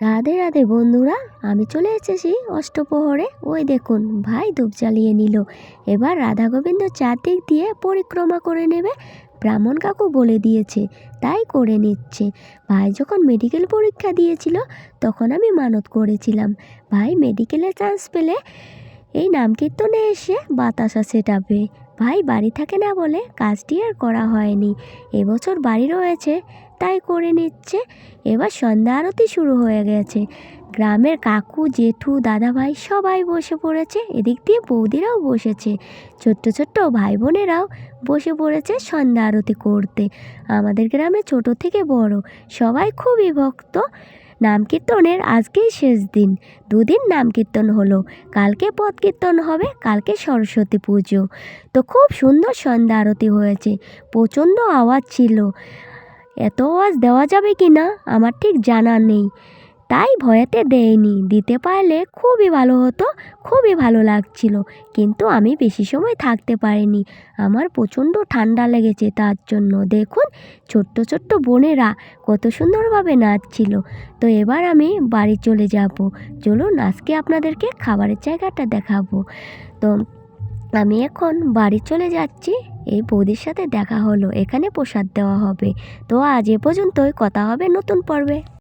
রাধে রাধে বন্ধুরা, আমি চলে এসেছি অষ্টপ্রহরে। ওই দেখুন, ভাই ধূপ জ্বালিয়ে নিল। এবার রাধা গোবিন্দ চারদিক দিয়ে পরিক্রমা করে নেবে। ব্রাহ্মণ কাকু বলে দিয়েছে, তাই করে নিচ্ছে। ভাই যখন মেডিকেল পরীক্ষা দিয়েছিল তখন আমি মানত করেছিলাম, ভাই মেডিকেলে চান্স পেলে এই নাম কীর্তনে এসে বাতাসা ছেটাবে। ভাই বাড়ি থাকে না বলে কাজটি আর করা হয়নি। এবছর বাড়ি রয়েছে, তাই করে নিচ্ছে। এবার সন্ধ্যা আরতি শুরু হয়ে গেছে। গ্রামের কাকু, জেঠু, দাদাভাই সবাই বসে পড়েছে। এদিক দিয়ে বৌদিরাও বসেছে। ছোট্ট ছোট্ট ভাই বোনেরাও বসে পড়েছে সন্ধ্যা আরতি করতে। আমাদের গ্রামে ছোট থেকে বড় সবাই খুবই ভক্ত। নাম কীর্তনের আজকেই শেষ দিন। দুদিন নাম কীর্তন হলো, কালকে পথ কীর্তন হবে, কালকে সরস্বতী পুজো। তো খুব সুন্দর সন্ধ্যা আরতি হয়েছে। প্রচণ্ড আওয়াজ ছিল। এত আওয়াজ দেওয়া যাবে কি না আমার ঠিক জানা নেই, তাই ভয়েতে দেয়নি। দিতে পারলে খুবই ভালো হতো, খুবই ভালো লাগছিল। কিন্তু আমি বেশি সময় থাকতে পারিনি, আমার প্রচণ্ড ঠান্ডা লেগেছে। তার জন্য দেখুন, ছোট্ট ছোট্ট বোনেরা কত সুন্দরভাবে নাচছিল। তো এবার আমি বাড়ি চলে যাব। চলুন আজকে আপনাদেরকে খাবারের জায়গাটা দেখাবো। তো আমি এখন বাড়ি চলে যাচ্ছি। এই বৌদির সাথে দেখা হলো, এখানে প্রসাদ দেওয়া হবে। তো আজ এ পর্যন্তই, কথা হবে নতুন পর্বে।